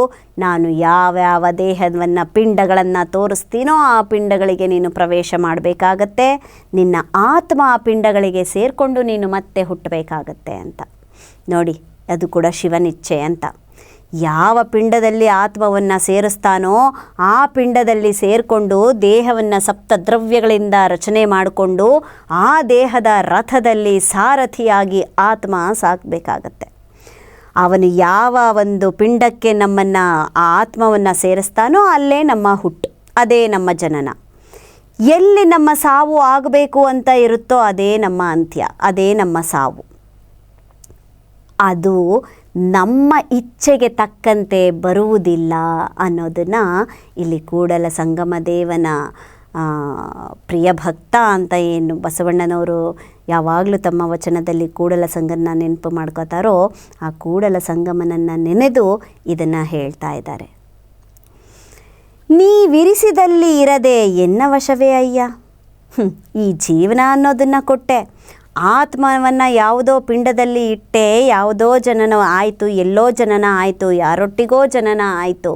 ನಾನು ಯಾವ್ಯಾವ ದೇಹವನ್ನು ಪಿಂಡಗಳನ್ನು ತೋರಿಸ್ತೀನೋ ಆ ಪಿಂಡಗಳಿಗೆ ನೀನು ಪ್ರವೇಶ ಮಾಡಬೇಕಾಗತ್ತೆ. ನಿನ್ನ ಆತ್ಮ ಆ ಪಿಂಡಗಳಿಗೆ ಸೇರಿಕೊಂಡು ನೀನು ಮತ್ತೆ ಹುಟ್ಟಬೇಕಾಗತ್ತೆ ಅಂತ ನೋಡಿ. ಅದು ಕೂಡ ಶಿವನಿಚ್ಛೆ ಅಂತ. ಯಾವ ಪಿಂಡದಲ್ಲಿ ಆತ್ಮವನ್ನು ಸೇರಿಸ್ತಾನೋ ಆ ಪಿಂಡದಲ್ಲಿ ಸೇರಿಕೊಂಡು ದೇಹವನ್ನು ಸಪ್ತದ್ರವ್ಯಗಳಿಂದ ರಚನೆ ಮಾಡಿಕೊಂಡು ಆ ದೇಹದ ರಥದಲ್ಲಿ ಸಾರಥಿಯಾಗಿ ಆತ್ಮ ಸಾಕಬೇಕಾಗತ್ತೆ. ಅವನು ಯಾವ ಒಂದು ಪಿಂಡಕ್ಕೆ ನಮ್ಮನ್ನು ಆ ಆತ್ಮವನ್ನು ಸೇರಿಸ್ತಾನೋ ಅಲ್ಲೇ ನಮ್ಮ ಹುಟ್ಟು, ಅದೇ ನಮ್ಮ ಜನನ. ಎಲ್ಲಿ ನಮ್ಮ ಸಾವು ಆಗಬೇಕು ಅಂತ ಇರುತ್ತೋ ಅದೇ ನಮ್ಮ ಅಂತ್ಯ, ಅದೇ ನಮ್ಮ ಸಾವು. ಅದು ನಮ್ಮ ಇಚ್ಛೆಗೆ ತಕ್ಕಂತೆ ಬರುವುದಿಲ್ಲ ಅನ್ನೋದನ್ನು ಇಲ್ಲಿ ಕೂಡಲ ಸಂಗಮ ದೇವನ ಪ್ರಿಯ ಭಕ್ತ ಅಂತ ಏನು ಬಸವಣ್ಣನವರು ಯಾವಾಗಲೂ ತಮ್ಮ ವಚನದಲ್ಲಿ ಕೂಡಲ ಸಂಗಮನ ನೆನಪು ಮಾಡ್ಕೋತಾರೋ ಆ ಕೂಡಲ ಸಂಗಮನನ್ನು ನೆನೆದು ಇದನ್ನು ಹೇಳ್ತಾ ಇದ್ದಾರೆ. ನೀವಿರಿಸಿದಲ್ಲಿ ಇರದೆ ಎನ್ನ ವಶವೇ ಅಯ್ಯ. ಈ ಜೀವನ ಅನ್ನೋದನ್ನು ಕೊಟ್ಟೆ, ಆತ್ಮವನ್ನು ಯಾವುದೋ ಪಿಂಡದಲ್ಲಿ ಇಟ್ಟೆ, ಯಾವುದೋ ಜನನ ಆಯಿತು, ಎಲ್ಲೋ ಜನನ ಆಯಿತು, ಯಾರೊಟ್ಟಿಗೋ ಜನನ ಆಯಿತು.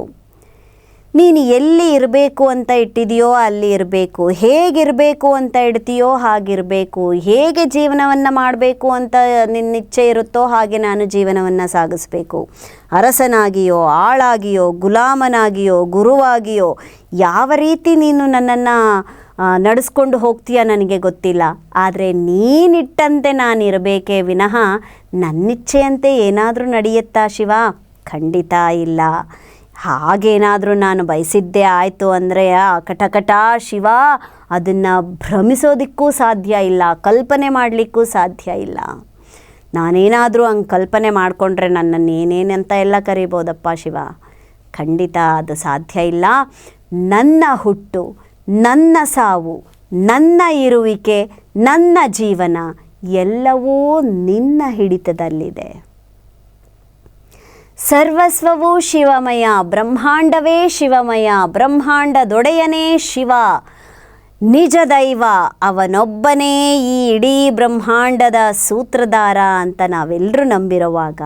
ನೀನು ಎಲ್ಲಿ ಇರಬೇಕು ಅಂತ ಇಟ್ಟಿದೆಯೋ ಅಲ್ಲಿ ಇರಬೇಕು, ಹೇಗಿರಬೇಕು ಅಂತ ಇಡ್ತೀಯೋ ಹಾಗಿರಬೇಕು, ಹೇಗೆ ಜೀವನವನ್ನು ಮಾಡಬೇಕು ಅಂತ ನಿನ್ನ ಇಚ್ಛೆ ಇರುತ್ತೋ ಹಾಗೆ ನಾನು ಜೀವನವನ್ನು ಸಾಗಿಸಬೇಕು. ಅರಸನಾಗಿಯೋ, ಆಳಾಗಿಯೋ, ಗುಲಾಮನಾಗಿಯೋ, ಗುರುವಾಗಿಯೋ ಯಾವ ರೀತಿ ನೀನು ನನ್ನನ್ನು ನಡೆಸ್ಕೊಂಡು ಹೋಗ್ತೀಯ ನನಗೆ ಗೊತ್ತಿಲ್ಲ. ಆದರೆ ನೀನಿಟ್ಟಂತೆ ನಾನಿರಬೇಕೇ ವಿನಃ ನನ್ನಿಚ್ಛೆಯಂತೆ ಏನಾದರೂ ನಡೆಯುತ್ತಾ ಶಿವ? ಖಂಡಿತ ಇಲ್ಲ. ಹಾಗೇನಾದರೂ ನಾನು ಬಯಸಿದ್ದೇ ಆಯಿತು ಅಂದರೆ ಕಟಕಟ ಶಿವ ಅದನ್ನು ಭ್ರಮಿಸೋದಕ್ಕೂ ಸಾಧ್ಯ ಇಲ್ಲ, ಕಲ್ಪನೆ ಮಾಡಲಿಕ್ಕೂ ಸಾಧ್ಯ ಇಲ್ಲ. ನಾನೇನಾದರೂ ಹಂಗೆ ಕಲ್ಪನೆ ಮಾಡಿಕೊಂಡ್ರೆ ನನ್ನನ್ನು ಏನೇನಂತ ಎಲ್ಲ ಕರಿಬೋದಪ್ಪ ಶಿವ. ಖಂಡಿತ ಅದು ಸಾಧ್ಯ ಇಲ್ಲ. ನನ್ನ ಹುಟ್ಟು, ನನ್ನ ಸಾವು, ನನ್ನ ಇರುವಿಕೆ, ನನ್ನ ಜೀವನ ಎಲ್ಲವೂ ನಿನ್ನ ಹಿಡಿತದಲ್ಲಿದೆ. ಸರ್ವಸ್ವವೂ ಶಿವಮಯ, ಬ್ರಹ್ಮಾಂಡವೇ ಶಿವಮಯ, ಬ್ರಹ್ಮಾಂಡದೊಡೆಯನೇ ಶಿವ, ನಿಜ ದೈವ ಅವನೊಬ್ಬನೇ ಈ ಇಡೀ ಬ್ರಹ್ಮಾಂಡದ ಸೂತ್ರಧಾರ ಅಂತ ನಾವೆಲ್ಲರೂ ನಂಬಿರುವಾಗ,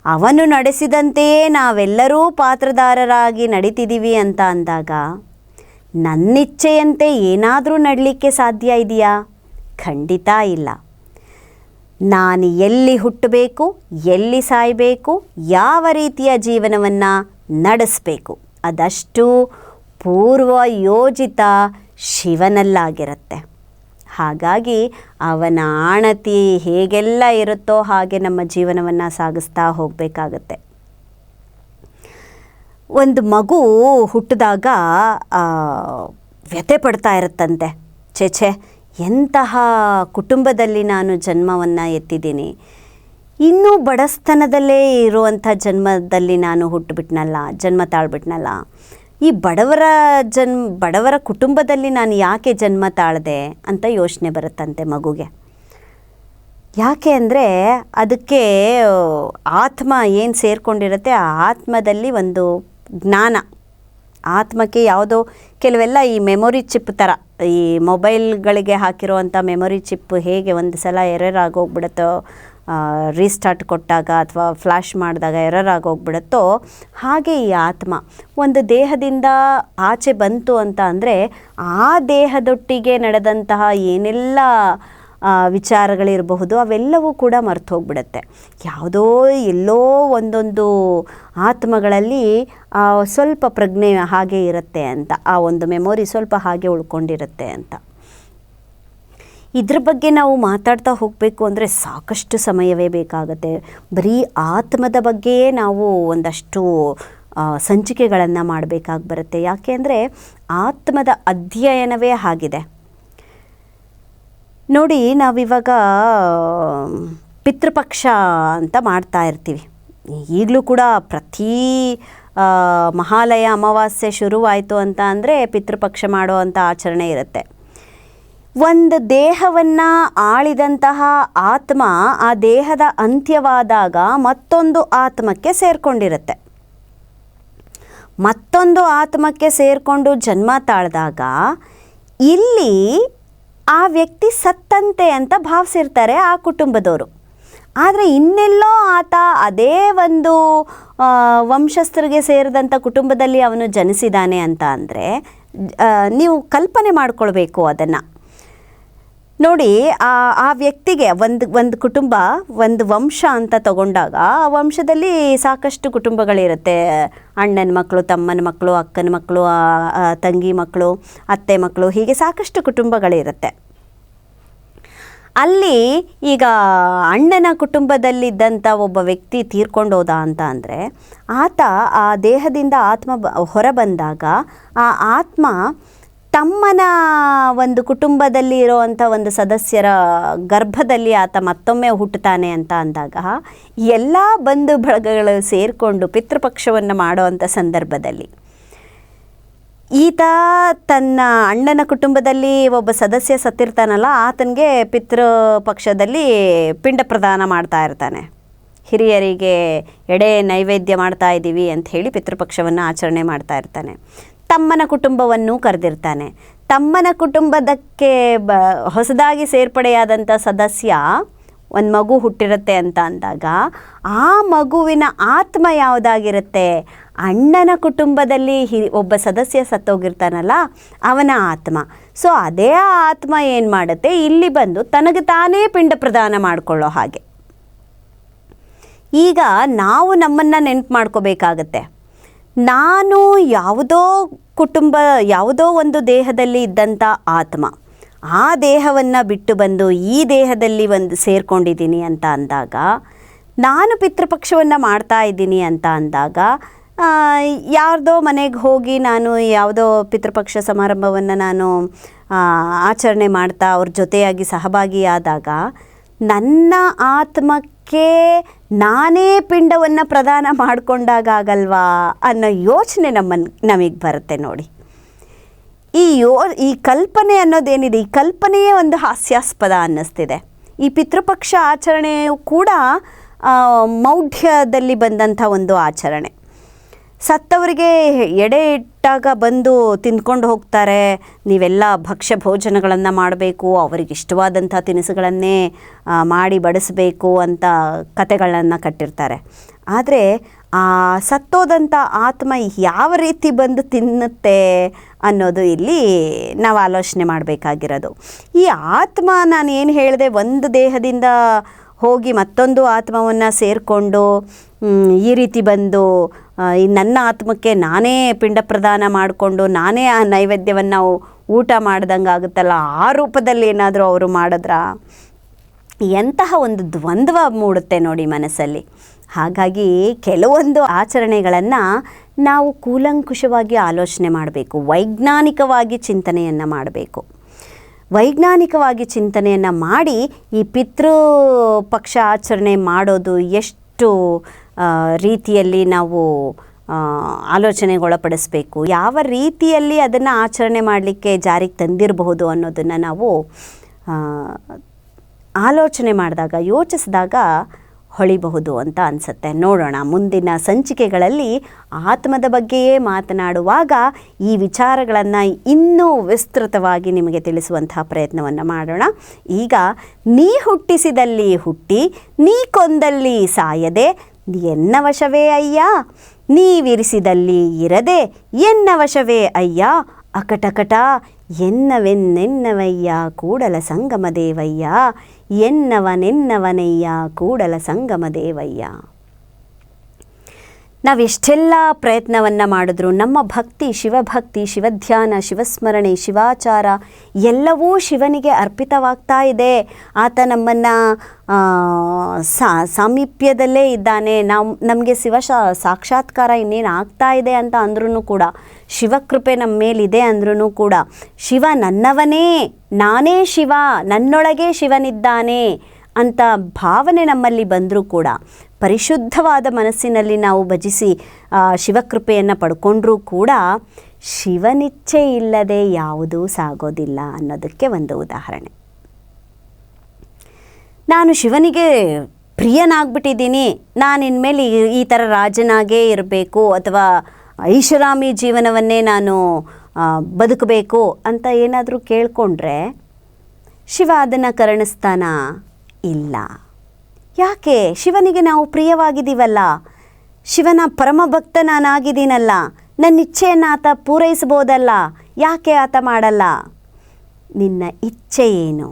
ಅವನು ನಡೆಸಿದಂತೆಯೇ ನಾವೆಲ್ಲರೂ ಪಾತ್ರಧಾರರಾಗಿ ನಡೀತಿದ್ದೀವಿ ಅಂತ ಅಂದಾಗ ನನ್ನಿಚ್ಛೆಯಂತೆ ಏನಾದರೂ ನಡಲಿಕ್ಕೆ ಸಾಧ್ಯ ಇದೆಯಾ? ಖಂಡಿತ ಇಲ್ಲ. ನಾನು ಎಲ್ಲಿ ಹುಟ್ಟಬೇಕು, ಎಲ್ಲಿ ಸಾಯಬೇಕು, ಯಾವ ರೀತಿಯ ಜೀವನವನ್ನು ನಡೆಸಬೇಕು ಅದಷ್ಟು ಪೂರ್ವ ಯೋಜಿತ ಶಿವನಲ್ಲಾಗಿರುತ್ತೆ. ಹಾಗಾಗಿ ಅವನ ಆಣತಿ ಹೇಗೆಲ್ಲ ಇರುತ್ತೋ ಹಾಗೆ ನಮ್ಮ ಜೀವನವನ್ನು ಸಾಗಿಸ್ತಾ ಹೋಗಬೇಕಾಗತ್ತೆ. ಒಂದು ಮಗು ಹುಟ್ಟಿದಾಗ ವ್ಯಥೆ ಪಡ್ತಾ ಇರುತ್ತಂತೆ. ಛೇ ಎಂತಹ ಕುಟುಂಬದಲ್ಲಿ ನಾನು ಜನ್ಮವನ್ನು ಎತ್ತಿದ್ದೀನಿ, ಇನ್ನೂ ಬಡಸ್ತನದಲ್ಲೇ ಇರುವಂಥ ಜನ್ಮದಲ್ಲಿ ನಾನು ಹುಟ್ಟುಬಿಟ್ನಲ್ಲ, ಜನ್ಮ ತಾಳ್ಬಿಟ್ನಲ್ಲ, ಈ ಬಡವರ ಕುಟುಂಬದಲ್ಲಿ ನಾನು ಯಾಕೆ ಜನ್ಮ ತಾಳದೆ ಅಂತ ಯೋಚನೆ ಬರುತ್ತಂತೆ ಮಗುಗೆ. ಯಾಕೆ ಅಂದರೆ ಅದಕ್ಕೆ ಆತ್ಮ ಏನು ಸೇರಿಕೊಂಡಿರುತ್ತೆ, ಆ ಆತ್ಮದಲ್ಲಿ ಒಂದು ಜ್ಞಾನ, ಆತ್ಮಕ್ಕೆ ಯಾವುದೋ ಕೆಲವೆಲ್ಲ ಈ ಮೆಮೊರಿ ಚಿಪ್ ಥರ, ಈ ಮೊಬೈಲ್ಗಳಿಗೆ ಹಾಕಿರೋವಂಥ ಮೆಮೊರಿ ಚಿಪ್ ಹೇಗೆ ಒಂದು ಸಲ ಎರರ್ ಆಗೋಗ್ಬಿಡುತ್ತೋ, ರೀಸ್ಟಾರ್ಟ್ ಕೊಟ್ಟಾಗ ಅಥವಾ ಫ್ಲ್ಯಾಶ್ ಮಾಡಿದಾಗ ಎರರ್ ಆಗೋಗ್ಬಿಡುತ್ತೋ, ಹಾಗೆ ಈ ಆತ್ಮ ಒಂದು ದೇಹದಿಂದ ಆಚೆ ಬಂತು ಅಂತ ಅಂದರೆ ಆ ದೇಹದೊಟ್ಟಿಗೆ ನಡೆದಂತಹ ಏನೆಲ್ಲ ವಿಚಾರಗಳಿರಬಹುದು, ಅವೆಲ್ಲವೂ ಕೂಡ ಮರ್ತು ಹೋಗ್ಬಿಡುತ್ತೆ. ಯಾವುದೋ ಎಲ್ಲೋ ಒಂದೊಂದು ಆತ್ಮಗಳಲ್ಲಿ ಸ್ವಲ್ಪ ಪ್ರಜ್ಞೆ ಹಾಗೆ ಇರುತ್ತೆ ಅಂತ, ಆ ಒಂದು ಮೆಮೊರಿ ಸ್ವಲ್ಪ ಹಾಗೆ ಉಳ್ಕೊಂಡಿರುತ್ತೆ ಅಂತ. ಇದ್ರ ಬಗ್ಗೆ ನಾವು ಮಾತಾಡ್ತಾ ಹೋಗಬೇಕು ಅಂದರೆ ಸಾಕಷ್ಟು ಸಮಯವೇ ಬೇಕಾಗುತ್ತೆ. ಬರೀ ಆತ್ಮದ ಬಗ್ಗೆಯೇ ನಾವು ಒಂದಷ್ಟು ಸಂಚಿಕೆಗಳನ್ನು ಮಾಡಬೇಕಾಗಿ ಬರುತ್ತೆ. ಯಾಕೆ ಅಂದರೆ ಆತ್ಮದ ಅಧ್ಯಯನವೇ ಆಗಿದೆ. ನೋಡಿ, ನಾವಿವಾಗ ಪಿತೃಪಕ್ಷ ಅಂತ ಮಾಡ್ತಾ ಇರ್ತೀವಿ. ಈಗಲೂ ಕೂಡ ಪ್ರತಿ ಮಹಾಲಯ ಅಮಾವಾಸ್ಯೆ ಶುರುವಾಯಿತು ಅಂತ ಅಂದರೆ ಪಿತೃಪಕ್ಷ ಮಾಡೋ ಅಂಥ ಆಚರಣೆ ಇರುತ್ತೆ. ಒಂದು ದೇಹವನ್ನು ಆಳಿದಂತಹ ಆತ್ಮ ಆ ದೇಹದ ಅಂತ್ಯವಾದಾಗ ಮತ್ತೊಂದು ಆತ್ಮಕ್ಕೆ ಸೇರಿಕೊಂಡಿರುತ್ತೆ. ಮತ್ತೊಂದು ಆತ್ಮಕ್ಕೆ ಸೇರಿಕೊಂಡು ಜನ್ಮ ತಾಳಿದಾಗ ಇಲ್ಲಿ ಆ ವ್ಯಕ್ತಿ ಸತ್ತಂತೆ ಅಂತ ಭಾವಿಸಿರ್ತಾರೆ ಆ ಕುಟುಂಬದವರು. ಆದರೆ ಇನ್ನೆಲ್ಲೋ ಆತ ಅದೇ ಒಂದು ವಂಶಸ್ಥರಿಗೆ ಸೇರಿದಂಥ ಕುಟುಂಬದಲ್ಲಿ ಅವನು ಜನಿಸಿದ್ದಾನೆ ಅಂತ ಅಂದರೆ ನೀವು ಕಲ್ಪನೆ ಮಾಡ್ಕೊಳ್ಬೇಕು ಅದನ್ನು. ನೋಡಿ, ಆ ವ್ಯಕ್ತಿಗೆ ಒಂದು ಕುಟುಂಬ, ಒಂದು ವಂಶ ಅಂತ ತಗೊಂಡಾಗ ಆ ವಂಶದಲ್ಲಿ ಸಾಕಷ್ಟು ಕುಟುಂಬಗಳಿರುತ್ತೆ. ಅಣ್ಣನ ಮಕ್ಕಳು, ತಮ್ಮನ ಮಕ್ಕಳು, ಅಕ್ಕನ ಮಕ್ಕಳು, ತಂಗಿ ಮಕ್ಕಳು, ಅತ್ತೆ ಮಕ್ಕಳು, ಹೀಗೆ ಸಾಕಷ್ಟು ಕುಟುಂಬಗಳಿರುತ್ತೆ. ಅಲ್ಲಿ ಈಗ ಅಣ್ಣನ ಕುಟುಂಬದಲ್ಲಿದ್ದಂಥ ಒಬ್ಬ ವ್ಯಕ್ತಿ ತೀರ್ಕೊಂಡು ಹೋದ ಅಂತ ಅಂದರೆ ಆತ ಆ ದೇಹದಿಂದ ಆತ್ಮ ಹೊರ ಬಂದಾಗ ಆ ಆತ್ಮ ತಮ್ಮನ ಒಂದು ಕುಟುಂಬದಲ್ಲಿ ಇರೋವಂಥ ಒಂದು ಸದಸ್ಯರ ಗರ್ಭದಲ್ಲಿ ಆತ ಮತ್ತೊಮ್ಮೆ ಹುಟ್ಟುತ್ತಾನೆ ಅಂತ ಅಂದಾಗ ಎಲ್ಲ ಬಂಧು ಬಳಗಗಳು ಸೇರಿಕೊಂಡು ಪಿತೃಪಕ್ಷವನ್ನು ಮಾಡೋವಂಥ ಸಂದರ್ಭದಲ್ಲಿ ಈತ ತನ್ನ ಅಣ್ಣನ ಕುಟುಂಬದಲ್ಲಿ ಒಬ್ಬ ಸದಸ್ಯ ಸತ್ತಿರ್ತಾನಲ್ಲ, ಆತನಿಗೆ ಪಿತೃಪಕ್ಷದಲ್ಲಿ ಪಿಂಡ ಪ್ರದಾನ ಮಾಡ್ತಾ ಇರ್ತಾನೆ. ಹಿರಿಯರಿಗೆ ಎಡೆ ನೈವೇದ್ಯ ಮಾಡ್ತಾ ಇದ್ದೀವಿ ಅಂತ ಹೇಳಿ ಪಿತೃಪಕ್ಷವನ್ನು ಆಚರಣೆ ಮಾಡ್ತಾ ಇರ್ತಾನೆ. ತಮ್ಮನ ಕುಟುಂಬವನ್ನು ಕರೆದಿರ್ತಾನೆ. ತಮ್ಮನ ಕುಟುಂಬದಕ್ಕೆ ಹೊಸದಾಗಿ ಸೇರ್ಪಡೆಯಾದಂಥ ಸದಸ್ಯ ಒಂದು ಮಗು ಹುಟ್ಟಿರುತ್ತೆ ಅಂತ ಅಂದಾಗ ಆ ಮಗುವಿನ ಆತ್ಮ ಯಾವುದಾಗಿರುತ್ತೆ? ಅಣ್ಣನ ಕುಟುಂಬದಲ್ಲಿ ಒಬ್ಬ ಸದಸ್ಯ ಸತ್ತೋಗಿರ್ತಾನಲ್ಲ ಅವನ ಆತ್ಮ. ಸೊ ಅದೇ ಆತ್ಮ ಏನು ಮಾಡುತ್ತೆ, ಇಲ್ಲಿ ಬಂದು ತನಗೆ ತಾನೇ ಪಿಂಡ ಪ್ರದಾನ ಮಾಡಿಕೊಳ್ಳೋ ಹಾಗೆ. ಈಗ ನಾವು ನಮ್ಮನ್ನು ನೆನಪು ಮಾಡ್ಕೋಬೇಕಾಗತ್ತೆ. ನಾನು ಯಾವುದೋ ಒಂದು ದೇಹದಲ್ಲಿ ಇದ್ದಂಥ ಆತ್ಮ ಆ ದೇಹವನ್ನು ಬಿಟ್ಟು ಬಂದು ಈ ದೇಹದಲ್ಲಿ ಸೇರ್ಕೊಂಡಿದ್ದೀನಿ ಅಂತ ಅಂದಾಗ, ನಾನು ಪಿತೃಪಕ್ಷವನ್ನು ಮಾಡ್ತಾ ಇದ್ದೀನಿ ಅಂತ ಅಂದಾಗ, ಯಾರ್ದೋ ಮನೆಗೆ ಹೋಗಿ ನಾನು ಯಾವುದೋ ಪಿತೃಪಕ್ಷ ಸಮಾರಂಭವನ್ನು ನಾನು ಆಚರಣೆ ಮಾಡ್ತಾ ಅವ್ರ ಜೊತೆಯಾಗಿ ಸಹಭಾಗಿಯಾದಾಗ ನನ್ನ ಆತ್ಮಕ್ಕೆ ನಾನೇ ಪಿಂಡವನ್ನು ಪ್ರದಾನ ಮಾಡಿಕೊಂಡಾಗ ಆಗಲ್ವಾ ಅನ್ನೋ ಯೋಚನೆ ನಮಗೆ ಬರುತ್ತೆ. ನೋಡಿ, ಈ ಕಲ್ಪನೆ ಅನ್ನೋದೇನಿದೆ, ಈ ಕಲ್ಪನೆಯೇ ಒಂದು ಹಾಸ್ಯಾಸ್ಪದ ಅನ್ನಿಸ್ತಿದೆ. ಈ ಪಿತೃಪಕ್ಷ ಆಚರಣೆಯು ಕೂಡ ಮೌಢ್ಯದಲ್ಲಿ ಬಂದಂಥ ಒಂದು ಆಚರಣೆ. ಸತ್ತವರಿಗೆ ಎಡೆ ಇಟ್ಟಾಗ ಬಂದು ತಿಂದ್ಕೊಂಡು ಹೋಗ್ತಾರೆ. ನೀವೆಲ್ಲ ಭಕ್ಷ್ಯ ಭೋಜನಗಳನ್ನು ಮಾಡಬೇಕು, ಅವರಿಗೆ ಇಷ್ಟವಾದಂಥ ತಿನಿಸುಗಳನ್ನೇ ಮಾಡಿ ಬಡಿಸಬೇಕು ಅಂತ ಕತೆಗಳನ್ನು ಕಟ್ಟಿರ್ತಾರೆ. ಆದರೆ ಆ ಸತ್ತೋದಂಥ ಆತ್ಮ ಯಾವ ರೀತಿ ಬಂದು ತಿನ್ನುತ್ತೆ ಅನ್ನೋದು ಇಲ್ಲಿ ನಾವು ಆಲೋಚನೆ ಮಾಡಬೇಕಾಗಿರೋದು. ಈ ಆತ್ಮ, ನಾನು ಏನು ಹೇಳಿದೆ, ಒಂದು ದೇಹದಿಂದ ಹೋಗಿ ಮತ್ತೊಂದು ಆತ್ಮವನ್ನು ಸೇರಿಕೊಂಡು ಈ ರೀತಿ ಬಂದು ನನ್ನ ಆತ್ಮಕ್ಕೆ ನಾನೇ ಪಿಂಡ ಪ್ರದಾನ ಮಾಡಿಕೊಂಡು ನಾನೇ ಆ ನೈವೇದ್ಯವನ್ನು ಊಟ ಮಾಡ್ದಂಗೆ ಆಗುತ್ತಲ್ಲ, ಆ ರೂಪದಲ್ಲಿ ಏನಾದರೂ ಅವರು ಮಾಡಿದ್ರ ಎಂತಹ ಒಂದು ದ್ವಂದ್ವ ಮೂಡುತ್ತೆ ನೋಡಿ ಮನಸ್ಸಲ್ಲಿ. ಹಾಗಾಗಿ ಕೆಲವೊಂದು ಆಚರಣೆಗಳನ್ನು ನಾವು ಕೂಲಂಕುಷವಾಗಿ ಆಲೋಚನೆ ಮಾಡಬೇಕು, ವೈಜ್ಞಾನಿಕವಾಗಿ ಚಿಂತನೆಯನ್ನು ಮಾಡಬೇಕು. ವೈಜ್ಞಾನಿಕವಾಗಿ ಚಿಂತನೆಯನ್ನು ಮಾಡಿ ಈ ಪಿತೃಪಕ್ಷ ಆಚರಣೆ ಮಾಡೋದು ಎಷ್ಟು ರೀತಿಯಲ್ಲಿ ನಾವು ಆಲೋಚನೆಗೊಳಪಡಿಸಬೇಕು, ಯಾವ ರೀತಿಯಲ್ಲಿ ಅದನ್ನು ಆಚರಣೆ ಮಾಡಲಿಕ್ಕೆ ಜಾರಿಗೆ ತಂದಿರಬಹುದು ಅನ್ನೋದನ್ನು ನಾವು ಆಲೋಚನೆ ಮಾಡಿದಾಗ, ಯೋಚಿಸಿದಾಗ ಹೊಳಿಬಹುದು ಅಂತ ಅನಿಸುತ್ತೆ. ನೋಡೋಣ, ಮುಂದಿನ ಸಂಚಿಕೆಗಳಲ್ಲಿ ಆತ್ಮದ ಬಗ್ಗೆಯೇ ಮಾತನಾಡುವಾಗ ಈ ವಿಚಾರಗಳನ್ನು ಇನ್ನೂ ವಿಸ್ತೃತವಾಗಿ ನಿಮಗೆ ತಿಳಿಸುವಂತಹ ಪ್ರಯತ್ನವನ್ನು ಮಾಡೋಣ. ಈಗ ನೀ ಹುಟ್ಟಿಸಿದಲ್ಲಿ ಹುಟ್ಟಿ, ನೀ ಕೊಂದಲ್ಲಿ ಸಾಯದೆ, ಎನ್ನ ವಶವೇ ಅಯ್ಯ, ನೀವಿರಿಸಿದಲ್ಲಿ ಇರದೆ ಎನ್ನ ವಶವೇ ಅಯ್ಯ, ಅಕಟಕಟ ಎನ್ನವೆನ್ನೆನ್ನವಯ್ಯ ಕೂಡಲ ಸಂಗಮ ದೇವಯ್ಯ, ಎನ್ನವನೆನ್ನವನಯ್ಯ ಕೂಡಲ ಸಂಗಮ ದೇವಯ್ಯ. ನಾವೆಷ್ಟೆಲ್ಲ ಪ್ರಯತ್ನವನ್ನು ಮಾಡಿದ್ರು ನಮ್ಮ ಭಕ್ತಿ, ಶಿವಭಕ್ತಿ, ಶಿವಧ್ಯಾನ, ಶಿವಸ್ಮರಣೆ, ಶಿವಾಚಾರ ಎಲ್ಲವೂ ಶಿವನಿಗೆ ಅರ್ಪಿತವಾಗ್ತಾ ಇದೆ. ಆತ ನಮ್ಮನ್ನು ಸಾಮೀಪ್ಯದಲ್ಲೇ ಇದ್ದಾನೆ. ನಮಗೆ ಸಾಕ್ಷಾತ್ಕಾರ ಇನ್ನೇನು ಆಗ್ತಾ ಇದೆ ಅಂತ ಅಂದ್ರೂ ಕೂಡ, ಶಿವಕೃಪೆ ನಮ್ಮ ಮೇಲಿದೆ ಅಂದ್ರೂ ಕೂಡ, ಶಿವ ನನ್ನವನೇ, ನಾನೇ ಶಿವ, ನನ್ನೊಳಗೆ ಶಿವನಿದ್ದಾನೆ ಅಂತ ಭಾವನೆ ನಮ್ಮಲ್ಲಿ ಬಂದರೂ ಕೂಡ, ಪರಿಶುದ್ಧವಾದ ಮನಸ್ಸಿನಲ್ಲಿ ನಾವು ಭಜಿಸಿ ಶಿವಕೃಪೆಯನ್ನು ಪಡ್ಕೊಂಡ್ರೂ ಕೂಡ ಶಿವನಿಚ್ಛೆ ಇಲ್ಲದೆ ಯಾವುದೂ ಸಾಗೋದಿಲ್ಲ ಅನ್ನೋದಕ್ಕೆ ಒಂದು ಉದಾಹರಣೆ. ನಾನು ಶಿವನಿಗೆ ಪ್ರಿಯನಾಗ್ಬಿಟ್ಟಿದ್ದೀನಿ, ನಾನು ಇನ್ಮೇಲೆ ಈ ಥರ ರಾಜನಾಗೇ ಇರಬೇಕು ಅಥವಾ ಐಷಾರಾಮಿ ಜೀವನವನ್ನೇ ನಾನು ಬದುಕಬೇಕು ಅಂತ ಏನಾದರೂ ಕೇಳಿಕೊಂಡ್ರೆ ಶಿವ ಅದನ್ನು ಕರುಣಿಸ್ತಾನ? ಇಲ್ಲ. ಯಾಕೆ? ಶಿವನಿಗೆ ನಾವು ಪ್ರಿಯವಾಗಿದ್ದೀವಲ್ಲ, ಶಿವನ ಪರಮಭಕ್ತ ನಾನಾಗಿದ್ದೀನಲ್ಲ, ನನ್ನ ಇಚ್ಛೆಯನ್ನು ಆತ ಪೂರೈಸ್ಬೋದಲ್ಲ, ಯಾಕೆ ಆತ ಮಾಡಲ್ಲ? ನಿನ್ನ ಇಚ್ಛೆ ಏನು?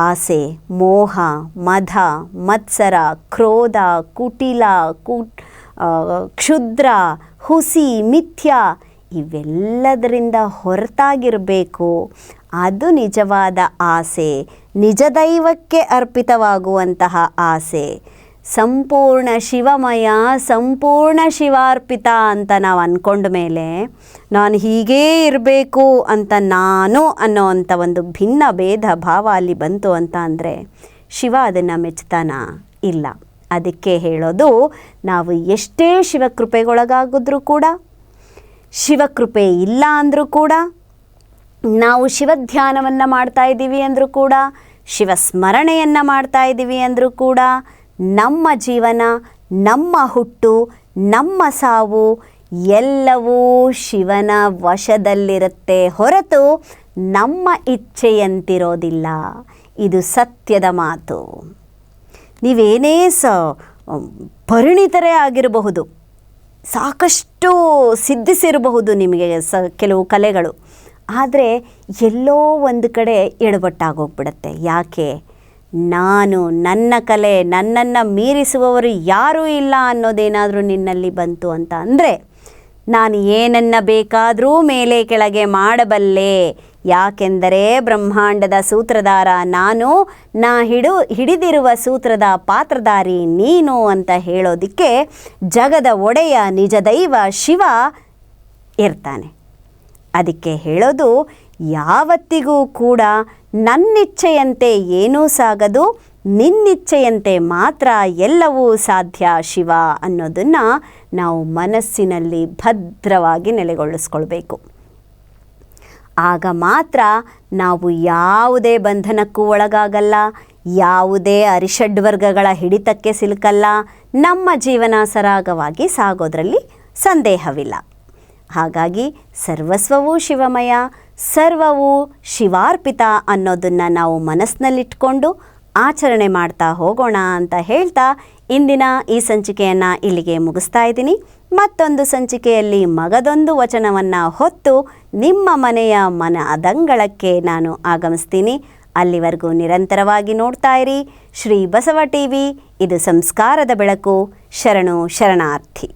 ಆಸೆ, ಮೋಹ, ಮದ, ಮತ್ಸರ, ಕ್ರೋಧ, ಕುಟಿಲ, ಕ್ಷುದ್ರ, ಹುಸಿ, ಮಿಥ್ಯ ಇವೆಲ್ಲದರಿಂದ ಹೊರತಾಗಿರಬೇಕು. ಅದು ನಿಜವಾದ ಆಸೆ, ನಿಜ ದೈವಕ್ಕೆ ಅರ್ಪಿತವಾಗುವಂತಹ ಆಸೆ. ಸಂಪೂರ್ಣ ಶಿವಮಯ, ಸಂಪೂರ್ಣ ಶಿವಾರ್ಪಿತ ಅಂತ ನಾವು ಅಂದ್ಕೊಂಡ ಮೇಲೆ ನಾನು ಹೀಗೇ ಇರಬೇಕು ಅಂತ ನಾನು ಅನ್ನೋವಂಥ ಒಂದು ಭಿನ್ನ ಭೇದ ಭಾವ ಅಲ್ಲಿ ಬಂತು ಅಂತ ಅಂದರೆ ಶಿವ ಅದನ್ನು ಮೆಚ್ತಾನ? ಇಲ್ಲ. ಅದಕ್ಕೆ ಹೇಳೋದು, ನಾವು ಎಷ್ಟೇ ಶಿವಕೃಪೆಗೊಳಗಾಗಿದ್ರೂ ಕೂಡ, ಶಿವಕೃಪೆ ಇಲ್ಲ ಅಂದರೂ ಕೂಡ, ನಾವು ಶಿವಧ್ಯಾನವನ್ನು ಮಾಡ್ತಾ ಇದ್ದೀವಿ ಅಂದರೂ ಕೂಡ, ಶಿವಸ್ಮರಣೆಯನ್ನು ಮಾಡ್ತಾ ಇದ್ದೀವಿ ಅಂದರೂ ಕೂಡ, ನಮ್ಮ ಜೀವನ, ನಮ್ಮ ಹುಟ್ಟು, ನಮ್ಮ ಸಾವು ಎಲ್ಲವೂ ಶಿವನ ವಶದಲ್ಲಿರುತ್ತೆ ಹೊರತು ನಮ್ಮ ಇಚ್ಛೆಯಂತಿರೋದಿಲ್ಲ. ಇದು ಸತ್ಯದ ಮಾತು. ನೀವೇನೇ ಪರಿಣಿತರೇ ಆಗಿರಬಹುದು, ಸಾಕಷ್ಟು ಸಿದ್ಧಿಸಿರಬಹುದು ನಿಮಗೆ ಕೆಲವು ಕಲೆಗಳು, ಆದರೆ ಎಲ್ಲೋ ಒಂದು ಕಡೆ ಎಡವಟ್ಟಾಗೋಗ್ಬಿಡುತ್ತೆ. ಯಾಕೆ? ನಾನು, ನನ್ನ ಕಲೆ, ನನ್ನನ್ನು ಮೀರಿಸುವವರು ಯಾರೂ ಇಲ್ಲ ಅನ್ನೋದೇನಾದರೂ ನಿನ್ನಲ್ಲಿ ಬಂತು ಅಂತ ಅಂದರೆ, ನಾನು ಏನನ್ನು ಬೇಕಾದರೂ ಮೇಲೆ ಕೆಳಗೆ ಮಾಡಬಲ್ಲೆ, ಯಾಕೆಂದರೆ ಬ್ರಹ್ಮಾಂಡದ ಸೂತ್ರಧಾರ ನಾನು, ಹಿಡಿದಿರುವ ಸೂತ್ರದ ಪಾತ್ರಧಾರಿ ನೀನು ಅಂತ ಹೇಳೋದಕ್ಕೆ ಜಗದ ಒಡೆಯ ನಿಜ ದೈವ ಶಿವ ಇರ್ತಾನೆ. ಅದಕ್ಕೆ ಹೇಳೋದು, ಯಾವತ್ತಿಗೂ ಕೂಡ ನನ್ನಿಚ್ಛೆಯಂತೆ ಏನೂ ಸಾಗದು, ನಿನ್ನಿಚ್ಛೆಯಂತೆ ಮಾತ್ರ ಎಲ್ಲವೂ ಸಾಧ್ಯ ಶಿವ ಅನ್ನೋದನ್ನು ನಾವು ಮನಸ್ಸಿನಲ್ಲಿ ಭದ್ರವಾಗಿ ನೆಲೆಗೊಳಿಸ್ಕೊಳ್ಬೇಕು. ಆಗ ಮಾತ್ರ ನಾವು ಯಾವುದೇ ಬಂಧನಕ್ಕೂ ಒಳಗಾಗಲ್ಲ, ಯಾವುದೇ ಅರಿಷಡ್ವರ್ಗಗಳ ಹಿಡಿತಕ್ಕೆ ಸಿಲುಕಲ್ಲ, ನಮ್ಮ ಜೀವನ ಸರಾಗವಾಗಿ ಸಾಗೋದ್ರಲ್ಲಿ ಸಂದೇಹವಿಲ್ಲ. ಹಾಗಾಗಿ ಸರ್ವಸ್ವವೂ ಶಿವಮಯ, ಸರ್ವವೂ ಶಿವಾರ್ಪಿತ ಅನ್ನೋದನ್ನು ನಾವು ಮನಸ್ಸಿನಲ್ಲಿಟ್ಕೊಂಡು ಆಚರಣೆ ಮಾಡ್ತಾ ಹೋಗೋಣ ಅಂತ ಹೇಳ್ತಾ ಇಂದಿನ ಈ ಸಂಚಿಕೆಯನ್ನು ಇಲ್ಲಿಗೆ ಮುಗಿಸ್ತಾ ಇದ್ದೀನಿ. ಮತ್ತೊಂದು ಸಂಚಿಕೆಯಲ್ಲಿ ಮಗದೊಂದು ವಚನವನ್ನು ಹೊತ್ತು ನಿಮ್ಮ ಮನೆಯ ಅದಂಗಳಕ್ಕೆ ನಾನು ಆಗಮಿಸ್ತೀನಿ. ಅಲ್ಲಿವರೆಗೂ ನಿರಂತರವಾಗಿ ನೋಡ್ತಾ ಇರಿ ಶ್ರೀ ಬಸವ ಟಿವಿ. ಇದು ಸಂಸ್ಕಾರದ ಬೆಳಕು. ಶರಣು ಶರಣಾರ್ಥಿ.